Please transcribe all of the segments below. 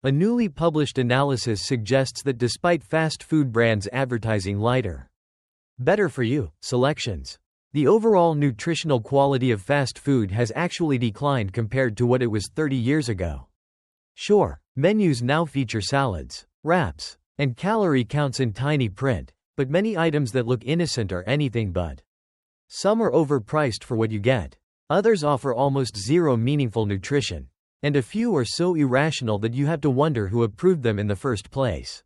A newly published analysis suggests that despite fast food brands advertising lighter, better for you selections, the overall nutritional quality of fast food has actually declined compared to what it was 30 years ago. Sure, menus now feature salads, wraps, and calorie counts in tiny print, but many items that look innocent are anything but. Some are overpriced for what you get. Others offer almost zero meaningful nutrition. And a few are so irrational that you have to wonder who approved them in the first place.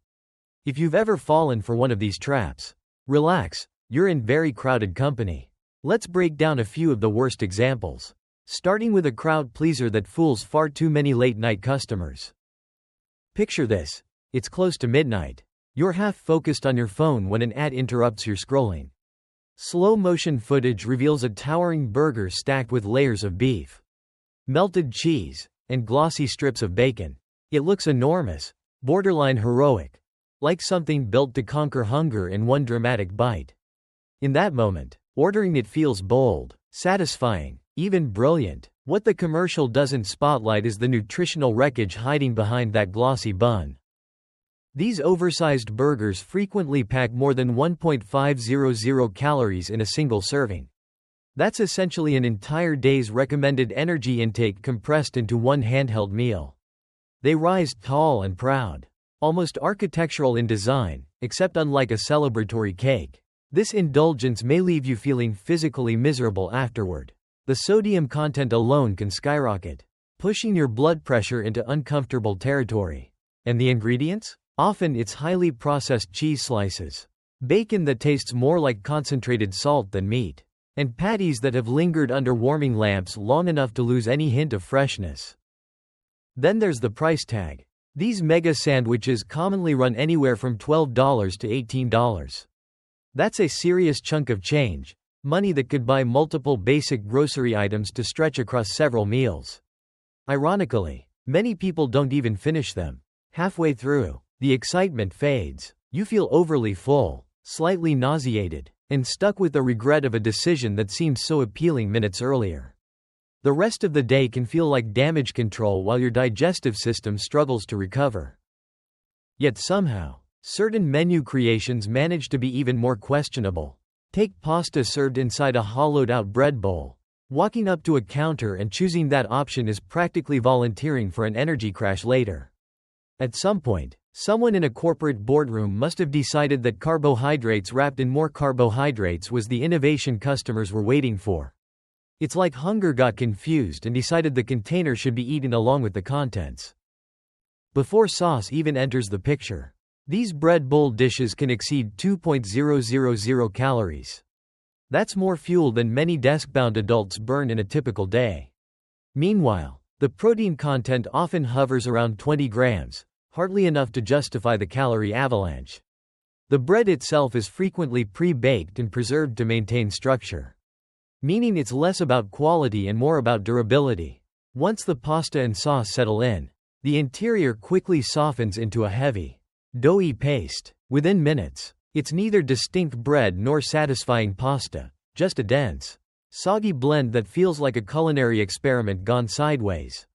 If you've ever fallen for one of these traps, relax, you're in very crowded company. Let's break down a few of the worst examples, starting with a crowd pleaser that fools far too many late-night customers. Picture this. It's close to midnight. You're half focused on your phone when an ad interrupts your scrolling. Slow-motion footage reveals a towering burger stacked with layers of beef, melted cheese, and glossy strips of bacon. It looks enormous, borderline heroic, like something built to conquer hunger in one dramatic bite. In that moment, ordering it feels bold, satisfying, even brilliant. What the commercial doesn't spotlight is the nutritional wreckage hiding behind that glossy bun. These oversized burgers frequently pack more than 1.500 calories in a single serving. That's essentially an entire day's recommended energy intake compressed into one handheld meal. They rise tall and proud, almost architectural in design, except unlike a celebratory cake, this indulgence may leave you feeling physically miserable afterward. The sodium content alone can skyrocket, pushing your blood pressure into uncomfortable territory. And the ingredients? Often it's highly processed cheese slices, bacon that tastes more like concentrated salt than meat, and patties that have lingered under warming lamps long enough to lose any hint of freshness. Then there's the price tag. These mega sandwiches commonly run anywhere from $12 to $18. That's a serious chunk of change, money that could buy multiple basic grocery items to stretch across several meals. Ironically, many people don't even finish them. Halfway through, the excitement fades. You feel overly full, slightly nauseated, and stuck with the regret of a decision that seemed so appealing minutes earlier. The rest of the day can feel like damage control while your digestive system struggles to recover. Yet somehow, certain menu creations manage to be even more questionable. Take pasta served inside a hollowed-out bread bowl. Walking up to a counter and choosing that option is practically volunteering for an energy crash later. At some point, someone in a corporate boardroom must have decided that carbohydrates wrapped in more carbohydrates was the innovation customers were waiting for. It's like hunger got confused and decided the container should be eaten along with the contents. Before sauce even enters the picture, these bread bowl dishes can exceed 2.000 calories. That's more fuel than many desk-bound adults burn in a typical day. Meanwhile, the protein content often hovers around 20 grams. Hardly enough to justify the calorie avalanche. The bread itself is frequently pre-baked and preserved to maintain structure, meaning it's less about quality and more about durability. Once the pasta and sauce settle in, the interior quickly softens into a heavy, doughy paste. Within minutes, it's neither distinct bread nor satisfying pasta, just a dense, soggy blend that feels like a culinary experiment gone sideways.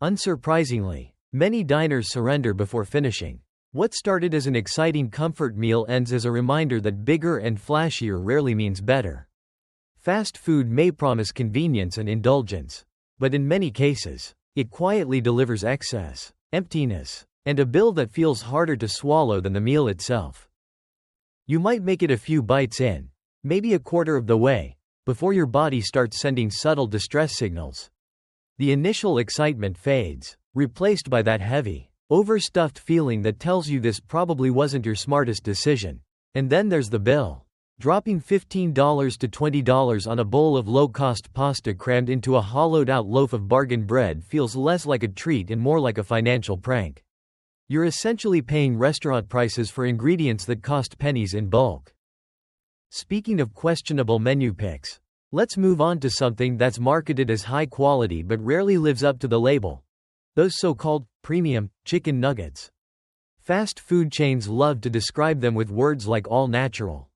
Unsurprisingly, many diners surrender before finishing. What started as an exciting comfort meal ends as a reminder that bigger and flashier rarely means better. Fast food may promise convenience and indulgence, but in many cases, it quietly delivers excess, emptiness, and a bill that feels harder to swallow than the meal itself. You might make it a few bites in, maybe a quarter of the way, before your body starts sending subtle distress signals. The initial excitement fades, replaced by that heavy, overstuffed feeling that tells you this probably wasn't your smartest decision. And then there's the bill. Dropping $15 to $20 on a bowl of low-cost pasta crammed into a hollowed-out loaf of bargain bread feels less like a treat and more like a financial prank. You're essentially paying restaurant prices for ingredients that cost pennies in bulk. Speaking of questionable menu picks, let's move on to something that's marketed as high quality but rarely lives up to the label. Those so-called premium chicken nuggets. Fast food chains love to describe them with words like all natural,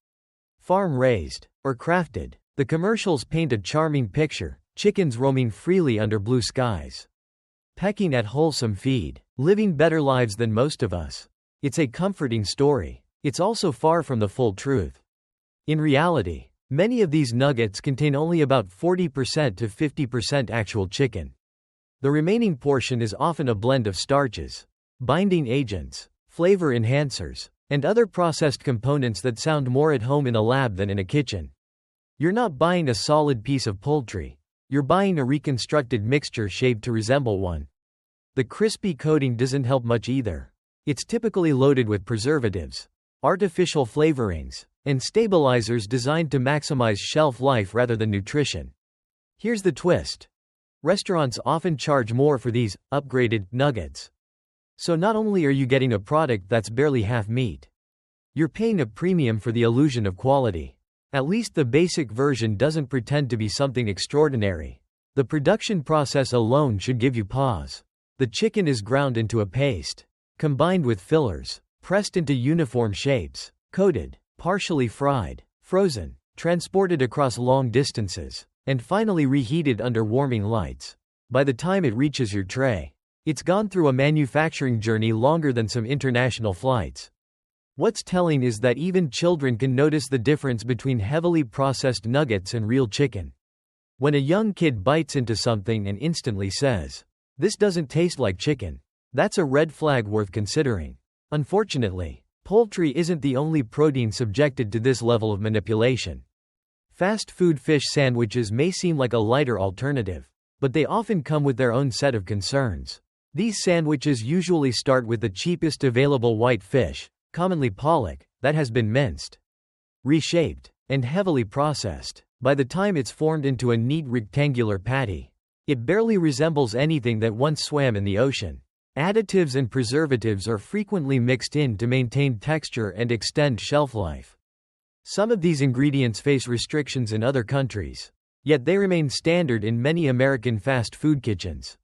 farm-raised, or crafted. The commercials paint a charming picture, chickens roaming freely under blue skies. pecking at wholesome feed, living better lives than most of us. It's a comforting story. It's also far from the full truth. In reality, many of these nuggets contain only about 40% to 50% actual chicken. The remaining portion is often a blend of starches, binding agents, flavor enhancers, and other processed components that sound more at home in a lab than in a kitchen. You're not buying a solid piece of poultry. You're buying a reconstructed mixture shaped to resemble one. The crispy coating doesn't help much either. It's typically loaded with preservatives, artificial flavorings, and stabilizers designed to maximize shelf life rather than nutrition. Here's the twist. Restaurants often charge more for these upgraded nuggets. So not only are you getting a product that's barely half meat, you're paying a premium for the illusion of quality. At least the basic version doesn't pretend to be something extraordinary. The production process alone should give you pause. The chicken is ground into a paste, combined with fillers, pressed into uniform shapes, coated, partially fried, frozen, transported across long distances, and finally reheated under warming lights. By the time it reaches your tray, it's gone through a manufacturing journey longer than some international flights. What's telling is that even children can notice the difference between heavily processed nuggets and real chicken. When a young kid bites into something and instantly says, "This doesn't taste like chicken," that's a red flag worth considering. Unfortunately, poultry isn't the only protein subjected to this level of manipulation. Fast food fish sandwiches may seem like a lighter alternative, but they often come with their own set of concerns. These sandwiches usually start with the cheapest available white fish, commonly pollock, that has been minced, reshaped, and heavily processed. By the time it's formed into a neat rectangular patty, it barely resembles anything that once swam in the ocean. Additives and preservatives are frequently mixed in to maintain texture and extend shelf life. Some of these ingredients face restrictions in other countries, yet they remain standard in many American fast food kitchens.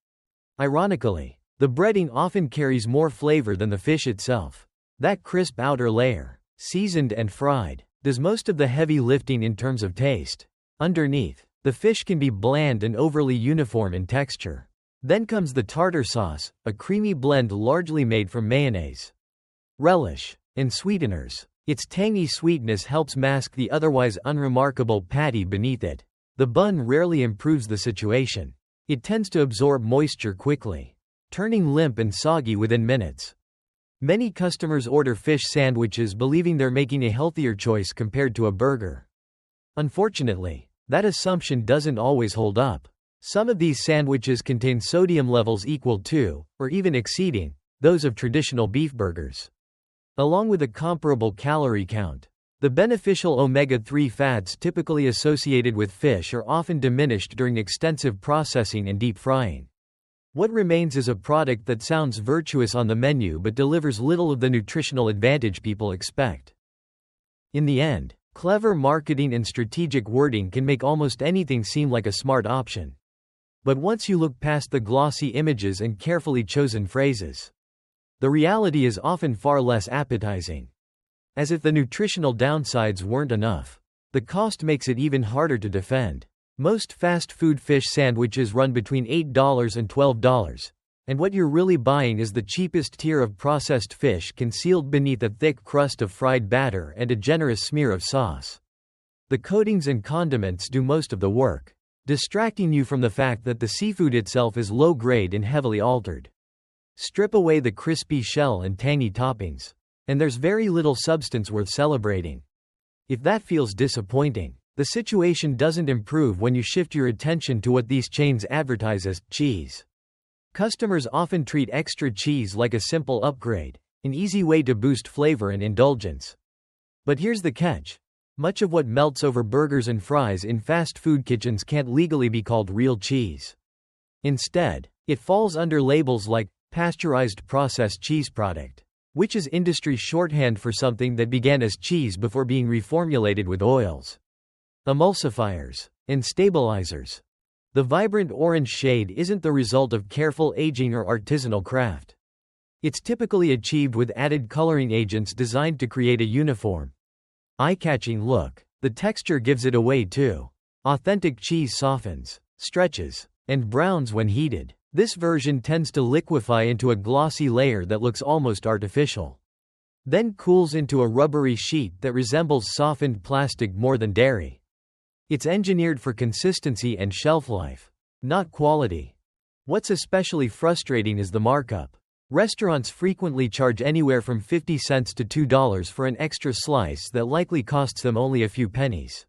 Ironically, the breading often carries more flavor than the fish itself. That crisp outer layer, seasoned and fried, does most of the heavy lifting in terms of taste. Underneath, the fish can be bland and overly uniform in texture. Then comes the tartar sauce, a creamy blend largely made from mayonnaise, relish, and sweeteners. Its tangy sweetness helps mask the otherwise unremarkable patty beneath it. The bun rarely improves the situation. It tends to absorb moisture quickly, turning limp and soggy within minutes. Many customers order fish sandwiches believing they're making a healthier choice compared to a burger. Unfortunately, that assumption doesn't always hold up. Some of these sandwiches contain sodium levels equal to, or even exceeding, those of traditional beef burgers. Along with a comparable calorie count, the beneficial omega-3 fats typically associated with fish are often diminished during extensive processing and deep frying. What remains is a product that sounds virtuous on the menu but delivers little of the nutritional advantage people expect. In the end, clever marketing and strategic wording can make almost anything seem like a smart option. But once you look past the glossy images and carefully chosen phrases, the reality is often far less appetizing. As if the nutritional downsides weren't enough, the cost makes it even harder to defend. Most fast food fish sandwiches run between $8 and $12, and what you're really buying is the cheapest tier of processed fish concealed beneath a thick crust of fried batter and a generous smear of sauce. The coatings and condiments do most of the work, distracting you from the fact that the seafood itself is low-grade and heavily altered. Strip away the crispy shell and tangy toppings, and there's very little substance worth celebrating. If that feels disappointing, the situation doesn't improve when you shift your attention to what these chains advertise as cheese. Customers often treat extra cheese like a simple upgrade, an easy way to boost flavor and indulgence. But here's the catch. Much of what melts over burgers and fries in fast food kitchens can't legally be called real cheese. Instead, it falls under labels like pasteurized processed cheese product, which is industry shorthand for something that began as cheese before being reformulated with oils, emulsifiers, and stabilizers. The vibrant orange shade isn't the result of careful aging or artisanal craft. It's typically achieved with added coloring agents designed to create a uniform, eye-catching look. The texture gives it away too. Authentic cheese softens, stretches, and browns when heated. This version tends to liquefy into a glossy layer that looks almost artificial. Then cools into a rubbery sheet that resembles softened plastic more than dairy. It's engineered for consistency and shelf life, not quality. What's especially frustrating is the markup. Restaurants frequently charge anywhere from 50 cents to $2 for an extra slice that likely costs them only a few pennies.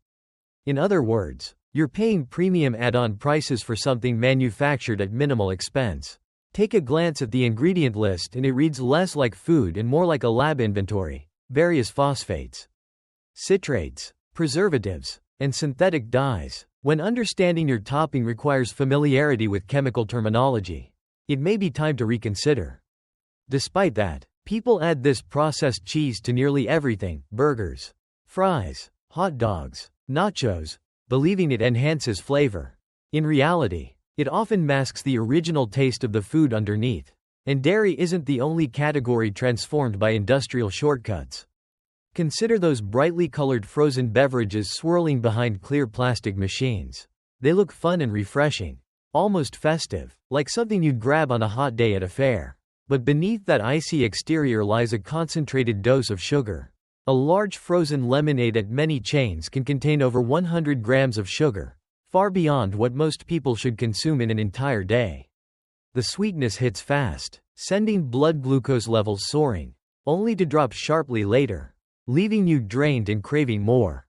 In other words, you're paying premium add-on prices for something manufactured at minimal expense. Take a glance at the ingredient list and it reads less like food and more like a lab inventory. Various phosphates, citrates, preservatives, and synthetic dyes. When understanding your topping requires familiarity with chemical terminology, it may be time to reconsider. Despite that, people add this processed cheese to nearly everything: burgers, fries, hot dogs, nachos, believing it enhances flavor. In reality, it often masks the original taste of the food underneath. And dairy isn't the only category transformed by industrial shortcuts. Consider those brightly colored frozen beverages swirling behind clear plastic machines. They look fun and refreshing, almost festive, like something you'd grab on a hot day at a fair. But beneath that icy exterior lies a concentrated dose of sugar. A large frozen lemonade at many chains can contain over 100 grams of sugar, far beyond what most people should consume in an entire day. The sweetness hits fast, sending blood glucose levels soaring, only to drop sharply later, leaving you drained and craving more.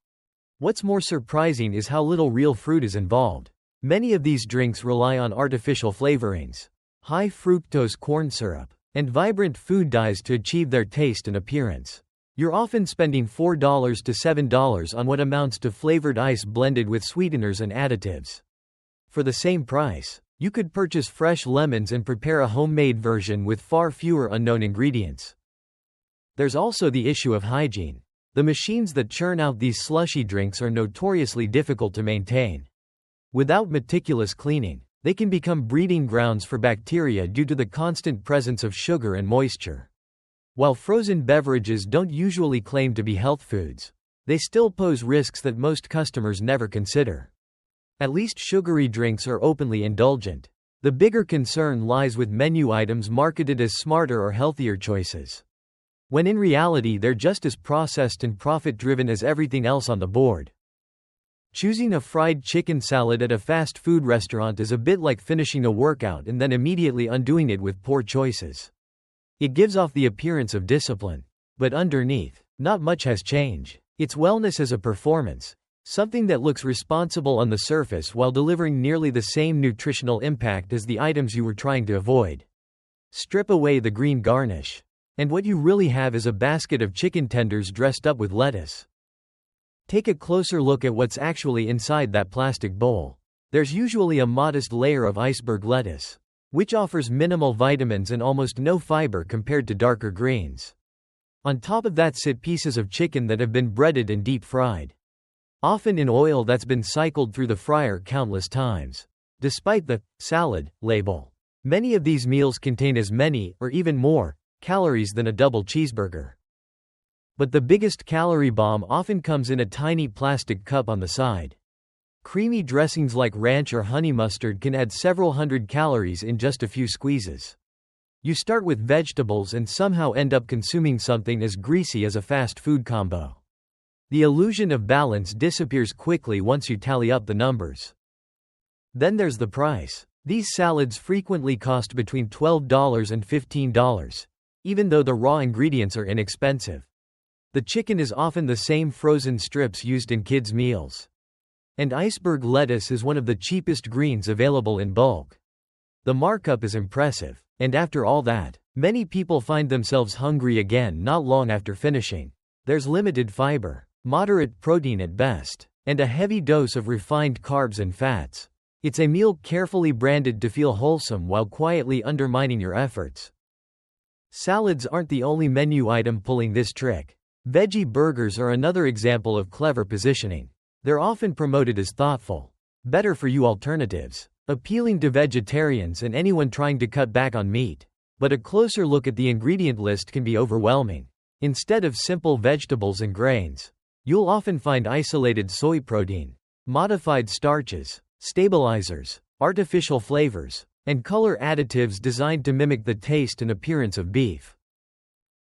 What's more surprising is how little real fruit is involved. Many of these drinks rely on artificial flavorings, high fructose corn syrup, and vibrant food dyes to achieve their taste and appearance. You're often spending $4 to $7 on what amounts to flavored ice blended with sweeteners and additives. For the same price, you could purchase fresh lemons and prepare a homemade version with far fewer unknown ingredients. There's also the issue of hygiene. The machines that churn out these slushy drinks are notoriously difficult to maintain. Without meticulous cleaning, they can become breeding grounds for bacteria due to the constant presence of sugar and moisture. While frozen beverages don't usually claim to be health foods, they still pose risks that most customers never consider. At least sugary drinks are openly indulgent. The bigger concern lies with menu items marketed as smarter or healthier choices, when in reality they're just as processed and profit-driven as everything else on the board. Choosing a fried chicken salad at a fast food restaurant is a bit like finishing a workout and then immediately undoing it with poor choices. It gives off the appearance of discipline, but underneath, not much has changed. It's wellness as a performance, something that looks responsible on the surface while delivering nearly the same nutritional impact as the items you were trying to avoid. Strip away the green garnish, and what you really have is a basket of chicken tenders dressed up with lettuce. Take a closer look at what's actually inside that plastic bowl. There's usually a modest layer of iceberg lettuce, which offers minimal vitamins and almost no fiber compared to darker greens. On top of that sit pieces of chicken that have been breaded and deep fried, often in oil that's been cycled through the fryer countless times. Despite the salad label, many of these meals contain as many, or even more, calories than a double cheeseburger. But the biggest calorie bomb often comes in a tiny plastic cup on the side. Creamy dressings like ranch or honey mustard can add several hundred calories in just a few squeezes. You start with vegetables and somehow end up consuming something as greasy as a fast food combo. The illusion of balance disappears quickly once you tally up the numbers. Then there's the price. These salads frequently cost between $12 and $15, even though the raw ingredients are inexpensive. The chicken is often the same frozen strips used in kids' meals. And iceberg lettuce is one of the cheapest greens available in bulk. The markup is impressive, and after all that, many people find themselves hungry again not long after finishing. There's limited fiber, moderate protein at best, and a heavy dose of refined carbs and fats. It's a meal carefully branded to feel wholesome while quietly undermining your efforts. Salads aren't the only menu item pulling this trick. Veggie burgers are another example of clever positioning. They're often promoted as thoughtful, better-for-you alternatives, appealing to vegetarians and anyone trying to cut back on meat. But a closer look at the ingredient list can be overwhelming. Instead of simple vegetables and grains, you'll often find isolated soy protein, modified starches, stabilizers, artificial flavors, and color additives designed to mimic the taste and appearance of beef.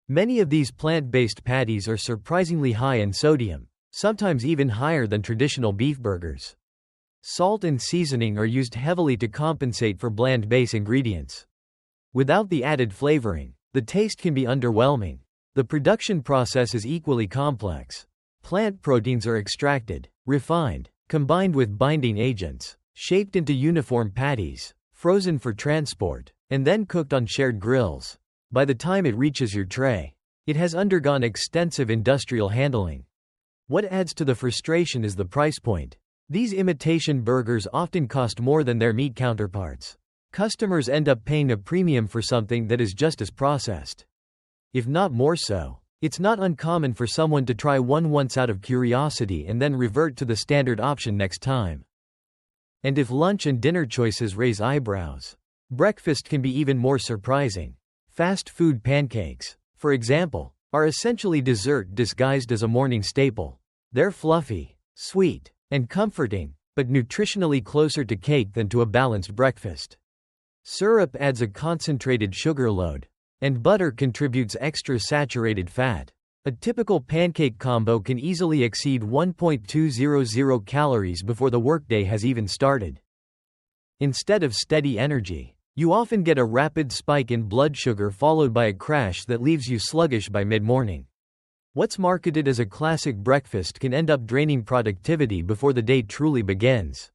Many of these plant-based patties are surprisingly high in sodium, sometimes even higher than traditional beef burgers. Salt and seasoning are used heavily to compensate for bland base ingredients. Without the added flavoring, the taste can be underwhelming. The production process is equally complex. Plant proteins are extracted, refined, combined with binding agents, shaped into uniform patties, frozen for transport, and then cooked on shared grills. By the time it reaches your tray, it has undergone extensive industrial handling. What adds to the frustration is the price point. These imitation burgers often cost more than their meat counterparts. Customers end up paying a premium for something that is just as processed, if not more so. It's not uncommon for someone to try one once out of curiosity and then revert to the standard option next time. And if lunch and dinner choices raise eyebrows, breakfast can be even more surprising. Fast food pancakes, for example, are essentially dessert disguised as a morning staple. They're fluffy, sweet, and comforting, but nutritionally closer to cake than to a balanced breakfast. Syrup adds a concentrated sugar load, and butter contributes extra saturated fat. A typical pancake combo can easily exceed 1.200 calories before the workday has even started. Instead of steady energy, you often get a rapid spike in blood sugar followed by a crash that leaves you sluggish by mid-morning. What's marketed as a classic breakfast can end up draining productivity before the day truly begins.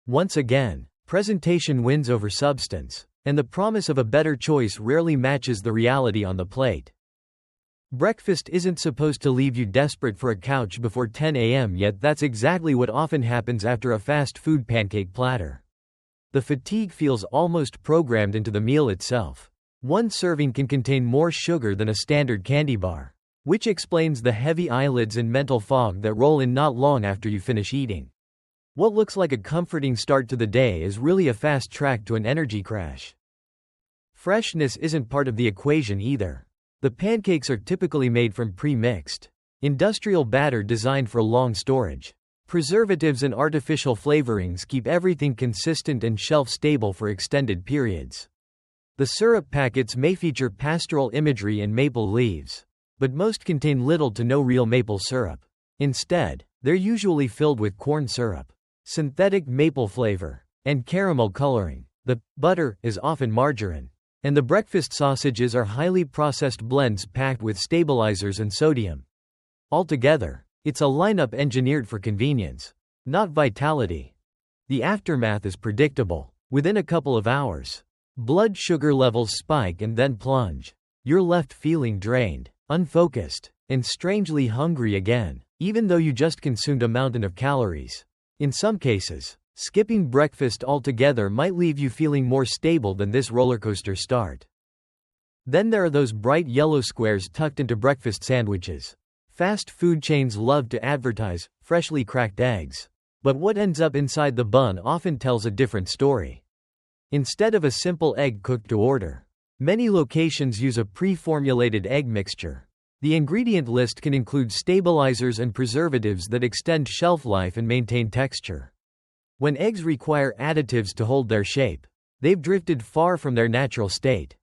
Once again, presentation wins over substance, and the promise of a better choice rarely matches the reality on the plate. Breakfast isn't supposed to leave you desperate for a couch before 10 a.m., yet that's exactly what often happens after a fast food pancake platter. The fatigue feels almost programmed into the meal itself. One serving can contain more sugar than a standard candy bar, which explains the heavy eyelids and mental fog that roll in not long after you finish eating. What looks like a comforting start to the day is really a fast track to an energy crash. Freshness isn't part of the equation either. The pancakes are typically made from pre-mixed, industrial batter designed for long storage. Preservatives and artificial flavorings keep everything consistent and shelf-stable for extended periods. The syrup packets may feature pastoral imagery and maple leaves, but most contain little to no real maple syrup. Instead, they're usually filled with corn syrup, synthetic maple flavor, and caramel coloring. The butter is often margarine, and the breakfast sausages are highly processed blends packed with stabilizers and sodium. Altogether, it's a lineup engineered for convenience, not vitality. The aftermath is predictable. Within a couple of hours, blood sugar levels spike and then plunge. You're left feeling drained, unfocused, and strangely hungry again, even though you just consumed a mountain of calories. In some cases, skipping breakfast altogether might leave you feeling more stable than this rollercoaster start. Then there are those bright yellow squares tucked into breakfast sandwiches. Fast food chains love to advertise freshly cracked eggs, but what ends up inside the bun often tells a different story. Instead of a simple egg cooked to order, many locations use a pre-formulated egg mixture. The ingredient list can include stabilizers and preservatives that extend shelf life and maintain texture. When eggs require additives to hold their shape, they've drifted far from their natural state.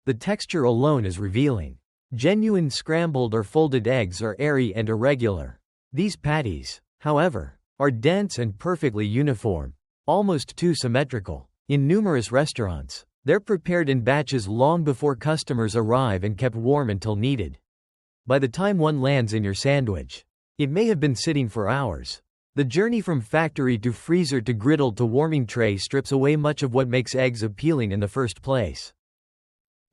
The texture alone is revealing. Genuine scrambled or folded eggs are airy and irregular. These patties, however, are dense and perfectly uniform, almost too symmetrical. In numerous restaurants, they're prepared in batches long before customers arrive and kept warm until needed. By the time one lands in your sandwich, it may have been sitting for hours. The journey from factory to freezer to griddle to warming tray strips away much of what makes eggs appealing in the first place.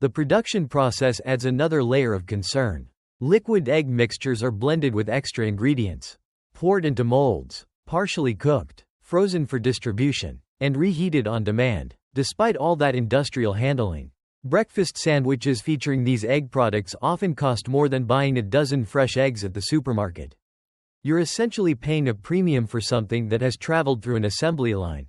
The production process adds another layer of concern. Liquid egg mixtures are blended with extra ingredients, poured into molds, partially cooked, frozen for distribution, and reheated on demand. Despite all that industrial handling, breakfast sandwiches featuring these egg products often cost more than buying a dozen fresh eggs at the supermarket. You're essentially paying a premium for something that has traveled through an assembly line.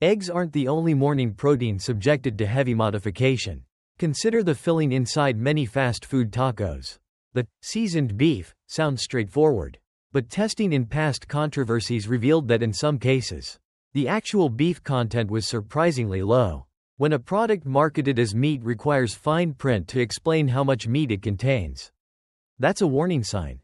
Eggs aren't the only morning protein subjected to heavy modification. Consider the filling inside many fast food tacos. The seasoned beef sounds straightforward, but testing in past controversies revealed that in some cases, The actual beef content was surprisingly low. When a product marketed as meat requires fine print to explain how much meat it contains, that's a warning sign.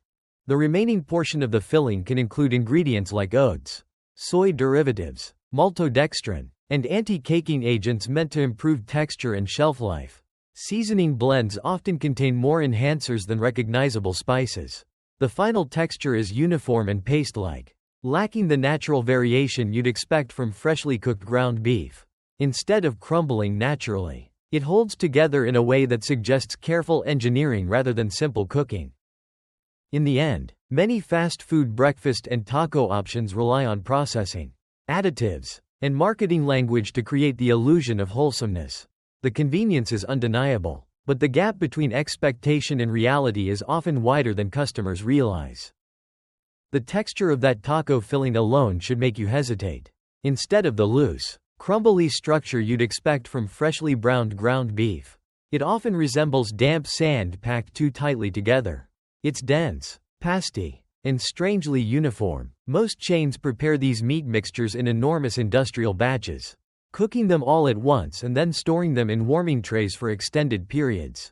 The remaining portion of the filling can include ingredients like oats, soy derivatives, maltodextrin, and anti-caking agents meant to improve texture and shelf life. Seasoning blends often contain more enhancers than recognizable spices. The final texture is uniform and paste-like, lacking the natural variation you'd expect from freshly cooked ground beef. Instead of crumbling naturally, it holds together in a way that suggests careful engineering rather than simple cooking. In the end, many fast food breakfast and taco options rely on processing, additives, and marketing language to create the illusion of wholesomeness. The convenience is undeniable, but the gap between expectation and reality is often wider than customers realize. The texture of that taco filling alone should make you hesitate. Instead of the loose, crumbly structure you'd expect from freshly browned ground beef, it often resembles damp sand packed too tightly together. It's dense, pasty, and strangely uniform. Most chains prepare these meat mixtures in enormous industrial batches, cooking them all at once and then storing them in warming trays for extended periods.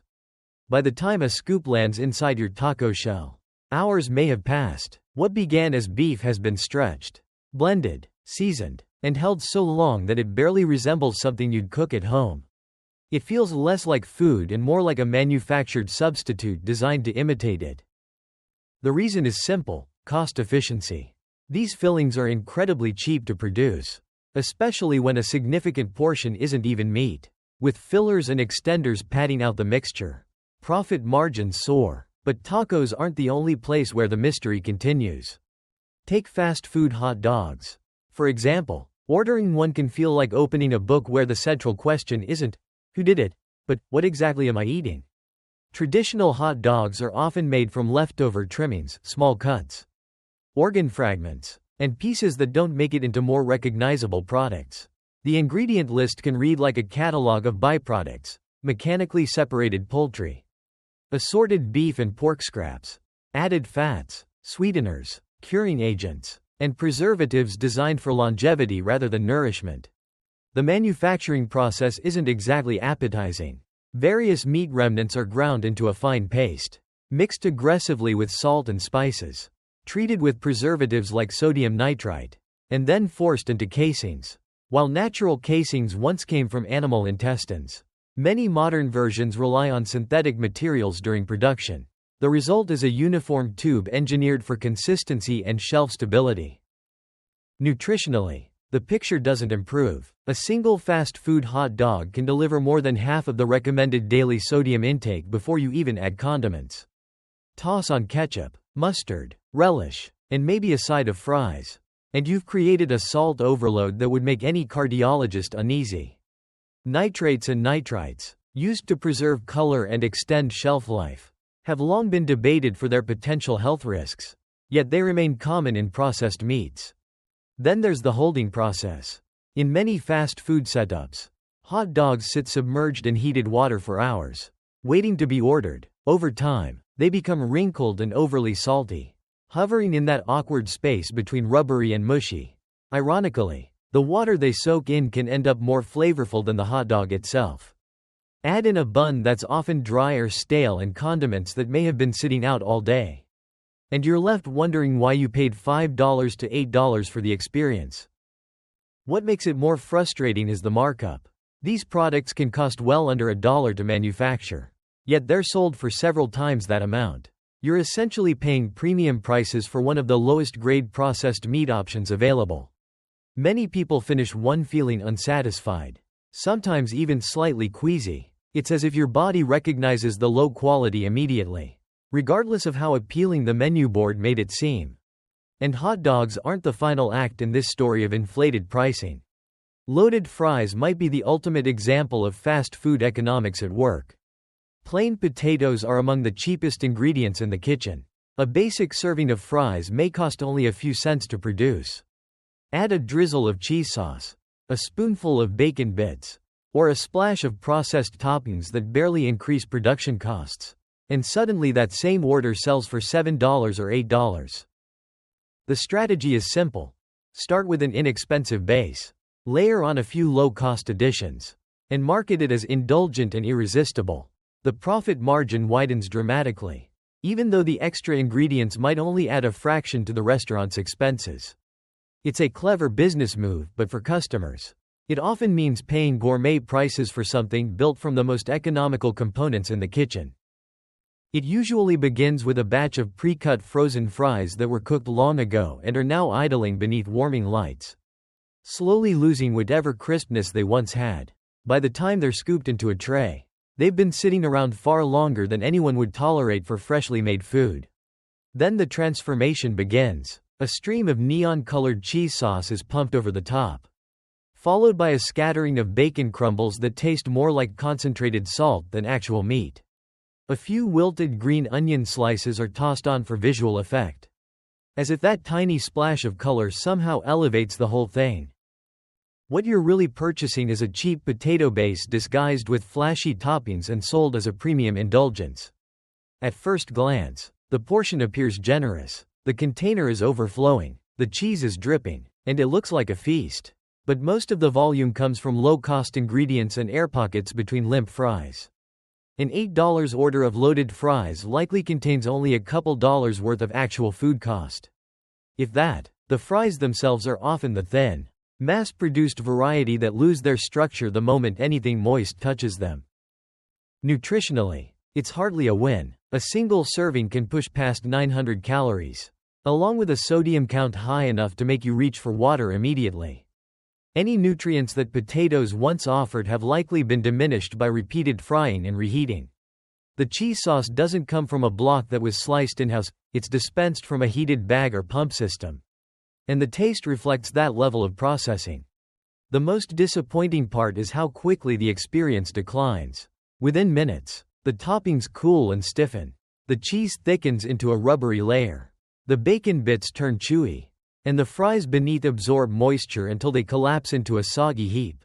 By the time a scoop lands inside your taco shell, hours may have passed. What began as beef has been stretched, blended, seasoned, and held so long that it barely resembles something you'd cook at home. It feels less like food and more like a manufactured substitute designed to imitate it. The reason is simple: cost efficiency. These fillings are incredibly cheap to produce, especially when a significant portion isn't even meat. With fillers and extenders padding out the mixture, profit margins soar. But tacos aren't the only place where the mystery continues. Take fast food hot dogs. For example, ordering one can feel like opening a book where the central question isn't, who did it, but, what exactly am I eating? Traditional hot dogs are often made from leftover trimmings, small cuts, organ fragments, and pieces that don't make it into more recognizable products. The ingredient list can read like a catalog of byproducts: mechanically separated poultry, assorted beef and pork scraps, added fats, sweeteners, curing agents, and preservatives designed for longevity rather than nourishment. The manufacturing process isn't exactly appetizing. Various meat remnants are ground into a fine paste, mixed aggressively with salt and spices, treated with preservatives like sodium nitrite, and then forced into casings. While natural casings once came from animal intestines, many modern versions rely on synthetic materials during production. The result is a uniform tube engineered for consistency and shelf stability. Nutritionally, the picture doesn't improve. A single fast food hot dog can deliver more than half of the recommended daily sodium intake before you even add condiments. Toss on ketchup, mustard, relish, and maybe a side of fries, and you've created a salt overload that would make any cardiologist uneasy. Nitrates and nitrites, used to preserve color and extend shelf life, have long been debated for their potential health risks, yet they remain common in processed meats. Then there's the holding process. In many fast food setups, hot dogs sit submerged in heated water for hours, waiting to be ordered. Over time, they become wrinkled and overly salty, hovering in that awkward space between rubbery and mushy. Ironically, the water they soak in can end up more flavorful than the hot dog itself. Add in a bun that's often dry or stale and condiments that may have been sitting out all day, and you're left wondering why you paid $5 to $8 for the experience. What makes it more frustrating is the markup. These products can cost well under $1 to manufacture, yet they're sold for several times that amount. You're essentially paying premium prices for one of the lowest grade processed meat options available. Many people finish one feeling unsatisfied, sometimes even slightly queasy. It's as if your body recognizes the low quality immediately, regardless of how appealing the menu board made it seem. And hot dogs aren't the final act in this story of inflated pricing. Loaded fries might be the ultimate example of fast food economics at work. Plain potatoes are among the cheapest ingredients in the kitchen. A basic serving of fries may cost only a few cents to produce. Add a drizzle of cheese sauce, a spoonful of bacon bits, or a splash of processed toppings that barely increase production costs, and suddenly that same order sells for $7 or $8. The strategy is simple. Start with an inexpensive base. Layer on a few low-cost additions. And market it as indulgent and irresistible. The profit margin widens dramatically, even though the extra ingredients might only add a fraction to the restaurant's expenses. It's a clever business move, but for customers, it often means paying gourmet prices for something built from the most economical components in the kitchen. It usually begins with a batch of pre-cut frozen fries that were cooked long ago and are now idling beneath warming lights, slowly losing whatever crispness they once had. By the time they're scooped into a tray, they've been sitting around far longer than anyone would tolerate for freshly made food. Then the transformation begins. A stream of neon-colored cheese sauce is pumped over the top, followed by a scattering of bacon crumbles that taste more like concentrated salt than actual meat. A few wilted green onion slices are tossed on for visual effect, as if that tiny splash of color somehow elevates the whole thing. What you're really purchasing is a cheap potato base disguised with flashy toppings and sold as a premium indulgence. At first glance, the portion appears generous. The container is overflowing, the cheese is dripping, and it looks like a feast. But most of the volume comes from low-cost ingredients and air pockets between limp fries. An $8 order of loaded fries likely contains only a couple dollars worth of actual food cost. If that, the fries themselves are often the thin, mass-produced variety that lose their structure the moment anything moist touches them. Nutritionally, it's hardly a win. A single serving can push past 900 calories, along with a sodium count high enough to make you reach for water immediately. Any nutrients that potatoes once offered have likely been diminished by repeated frying and reheating. The cheese sauce doesn't come from a block that was sliced in-house, it's dispensed from a heated bag or pump system. And the taste reflects that level of processing. The most disappointing part is how quickly the experience declines. Within minutes, the toppings cool and stiffen. The cheese thickens into a rubbery layer. The bacon bits turn chewy, and the fries beneath absorb moisture until they collapse into a soggy heap.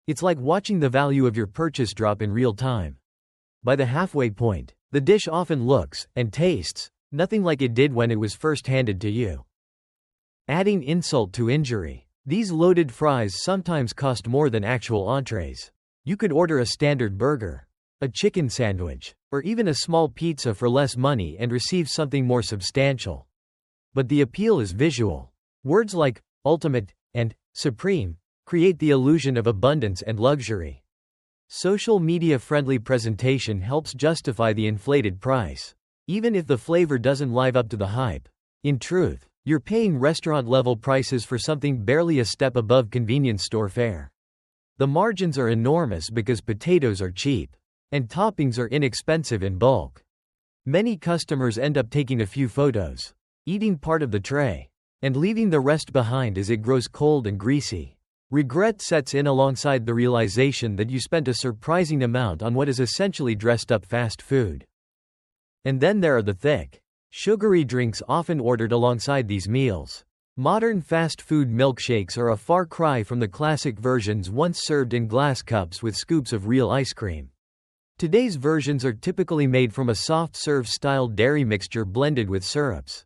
It's like watching the value of your purchase drop in real time. By the halfway point, the dish often looks, and tastes, nothing like it did when it was first handed to you. Adding insult to injury, these loaded fries sometimes cost more than actual entrees. You could order a standard burger, a chicken sandwich, or even a small pizza for less money and receive something more substantial. But the appeal is visual. Words like ultimate and supreme create the illusion of abundance and luxury. Social media-friendly presentation helps justify the inflated price, even if the flavor doesn't live up to the hype. In truth, you're paying restaurant-level prices for something barely a step above convenience store fare. The margins are enormous because potatoes are cheap, and toppings are inexpensive in bulk. Many customers end up taking a few photos, eating part of the tray, and leaving the rest behind as it grows cold and greasy. Regret sets in alongside the realization that you spent a surprising amount on what is essentially dressed-up fast food. And then there are the thick, sugary drinks often ordered alongside these meals. Modern fast food milkshakes are a far cry from the classic versions once served in glass cups with scoops of real ice cream. Today's versions are typically made from a soft-serve style dairy mixture blended with syrups,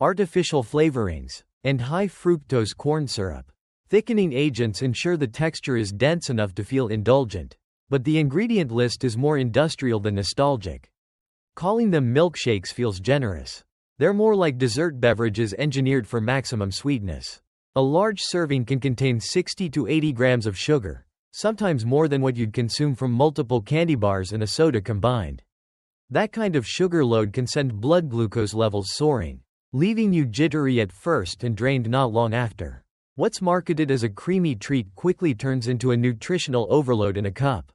artificial flavorings, and high-fructose corn syrup. Thickening agents ensure the texture is dense enough to feel indulgent, but the ingredient list is more industrial than nostalgic. Calling them milkshakes feels generous. They're more like dessert beverages engineered for maximum sweetness. A large serving can contain 60 to 80 grams of sugar, sometimes more than what you'd consume from multiple candy bars and a soda combined. That kind of sugar load can send blood glucose levels soaring, leaving you jittery at first and drained not long after. What's marketed as a creamy treat quickly turns into a nutritional overload in a cup.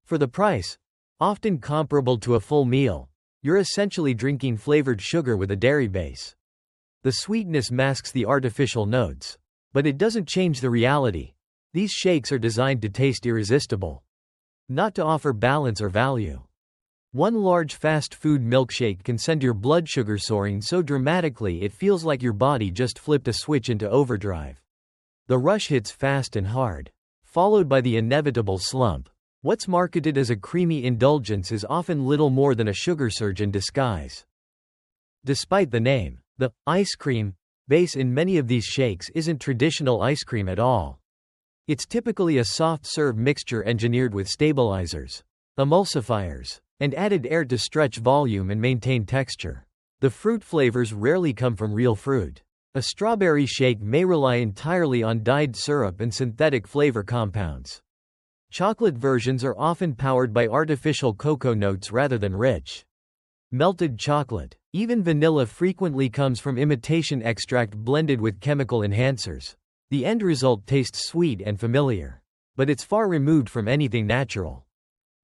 For the price, often comparable to a full meal, you're essentially drinking flavored sugar with a dairy base. The sweetness masks the artificial notes, but it doesn't change the reality. These shakes are designed to taste irresistible, not to offer balance or value. One large fast food milkshake can send your blood sugar soaring so dramatically it feels like your body just flipped a switch into overdrive. The rush hits fast and hard, followed by the inevitable slump. What's marketed as a creamy indulgence is often little more than a sugar surge in disguise. Despite the name, the ice cream base in many of these shakes isn't traditional ice cream at all. It's typically a soft-serve mixture engineered with stabilizers, emulsifiers, and added air to stretch volume and maintain texture. The fruit flavors rarely come from real fruit. A strawberry shake may rely entirely on dyed syrup and synthetic flavor compounds. Chocolate versions are often powered by artificial cocoa notes rather than rich, melted chocolate. Even vanilla frequently comes from imitation extract blended with chemical enhancers. The end result tastes sweet and familiar, but it's far removed from anything natural.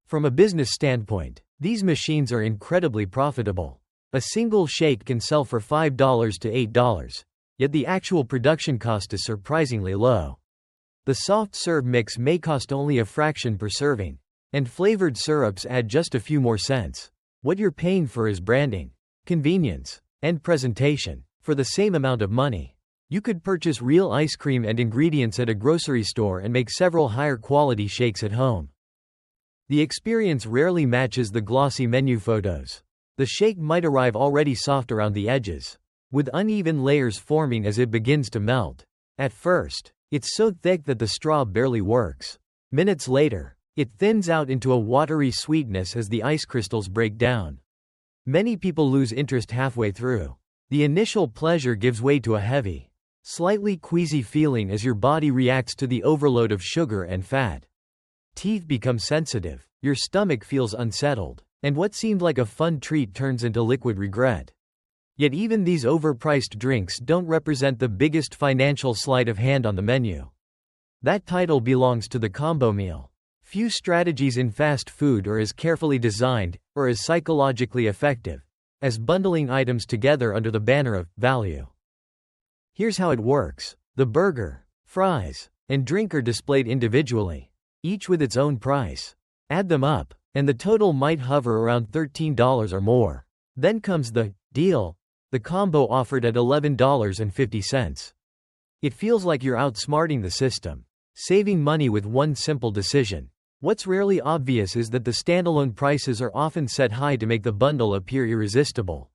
From a business standpoint, these machines are incredibly profitable. A single shake can sell for $5 to $8, yet the actual production cost is surprisingly low. The soft-serve mix may cost only a fraction per serving, and flavored syrups add just a few more cents. What you're paying for is branding, convenience, and presentation. For the same amount of money, you could purchase real ice cream and ingredients at a grocery store and make several higher-quality shakes at home. The experience rarely matches the glossy menu photos. The shake might arrive already soft around the edges, with uneven layers forming as it begins to melt. At first, it's so thick that the straw barely works. Minutes later, it thins out into a watery sweetness as the ice crystals break down. Many people lose interest halfway through. The initial pleasure gives way to a heavy, slightly queasy feeling as your body reacts to the overload of sugar and fat. Teeth become sensitive, your stomach feels unsettled, and what seemed like a fun treat turns into liquid regret. Yet even these overpriced drinks don't represent the biggest financial sleight of hand on the menu. That title belongs to the combo meal. Few strategies in fast food are as carefully designed, or as psychologically effective, as bundling items together under the banner of value. Here's how it works. The burger, fries, and drink are displayed individually, each with its own price. Add them up, and the total might hover around $13 or more. Then comes the deal, the combo offered at $11.50. It feels like you're outsmarting the system, saving money with one simple decision. What's rarely obvious is that the standalone prices are often set high to make the bundle appear irresistible.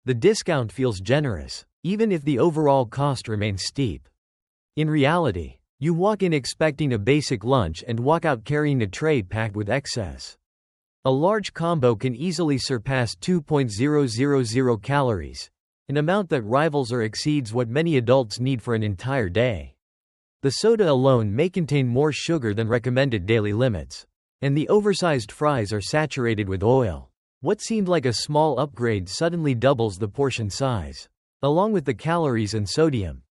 The discount feels generous, even if the overall cost remains steep. In reality, you walk in expecting a basic lunch and walk out carrying a tray packed with excess. A large combo can easily surpass 2,000 calories, an amount that rivals or exceeds what many adults need for an entire day. The soda alone may contain more sugar than recommended daily limits, and the oversized fries are saturated with oil. What seemed like a small upgrade suddenly doubles the portion size, along with the calories and sodium.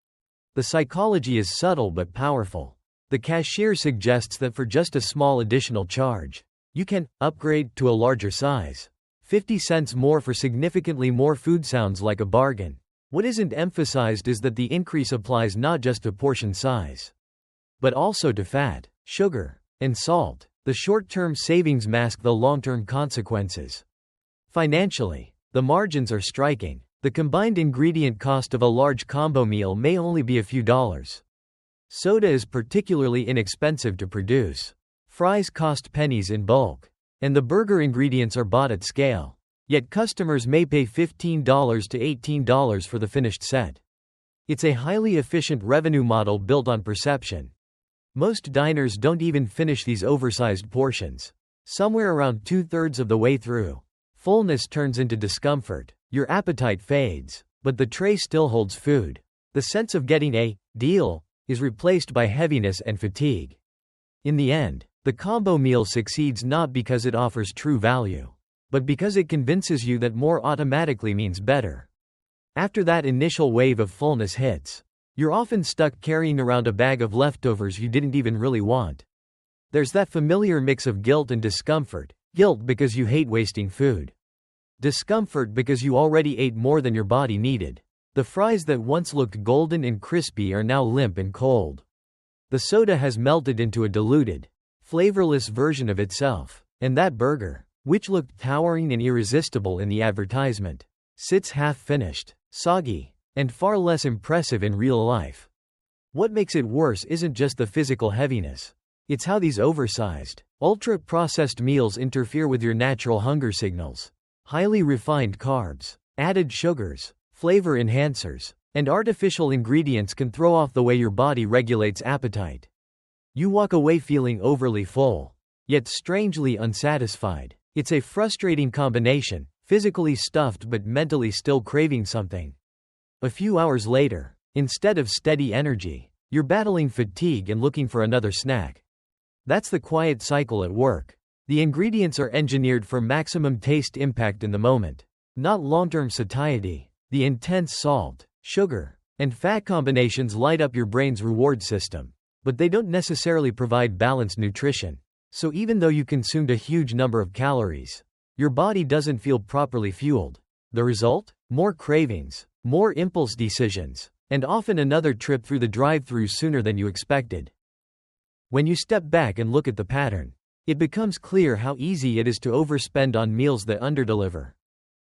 The psychology is subtle but powerful. The cashier suggests that for just a small additional charge, you can upgrade to a larger size. 50 cents more for significantly more food sounds like a bargain. What isn't emphasized is that the increase applies not just to portion size, but also to fat, sugar, and salt. The short-term savings mask the long-term consequences. Financially, the margins are striking. The combined ingredient cost of a large combo meal may only be a few dollars. Soda is particularly inexpensive to produce. Fries cost pennies in bulk, and the burger ingredients are bought at scale. Yet customers may pay $15 to $18 for the finished set. It's a highly efficient revenue model built on perception. Most diners don't even finish these oversized portions. Somewhere around 2/3 of the way through, fullness turns into discomfort. Your appetite fades, but the tray still holds food. The sense of getting a deal is replaced by heaviness and fatigue. In the end, the combo meal succeeds not because it offers true value, but because it convinces you that more automatically means better. After that initial wave of fullness hits, you're often stuck carrying around a bag of leftovers you didn't even really want. There's that familiar mix of guilt and discomfort. Guilt because you hate wasting food. Discomfort because you already ate more than your body needed. The fries that once looked golden and crispy are now limp and cold. The soda has melted into a diluted, flavorless version of itself. And that burger, which looked towering and irresistible in the advertisement, sits half-finished, soggy, and far less impressive in real life. What makes it worse isn't just the physical heaviness. It's how these oversized, ultra-processed meals interfere with your natural hunger signals. Highly refined carbs, added sugars, flavor enhancers, And artificial ingredients can throw off the way your body regulates appetite. You walk away feeling overly full, yet strangely unsatisfied. It's a frustrating combination, physically stuffed but mentally still craving something. A few hours later, instead of steady energy, you're battling fatigue and looking for another snack. That's the quiet cycle at work. The ingredients are engineered for maximum taste impact in the moment, not long-term satiety. The intense salt, sugar, and fat combinations light up your brain's reward system, but they don't necessarily provide balanced nutrition. So even though you consumed a huge number of calories, your body doesn't feel properly fueled. The result? More cravings, more impulse decisions, and often another trip through the drive-thru sooner than you expected. When you step back and look at the pattern, it becomes clear how easy it is to overspend on meals that underdeliver.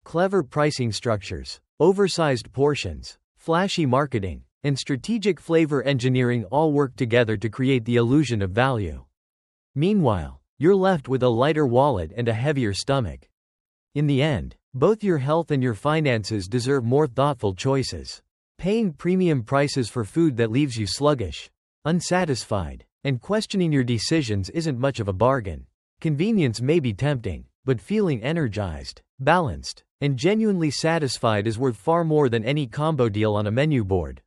Clever pricing structures, oversized portions, flashy marketing, and strategic flavor engineering all work together to create the illusion of value. Meanwhile, you're left with a lighter wallet and a heavier stomach. In the end, both your health and your finances deserve more thoughtful choices. Paying premium prices for food that leaves you sluggish, unsatisfied, and questioning your decisions isn't much of a bargain. Convenience may be tempting, but feeling energized, balanced, and genuinely satisfied is worth far more than any combo deal on a menu board.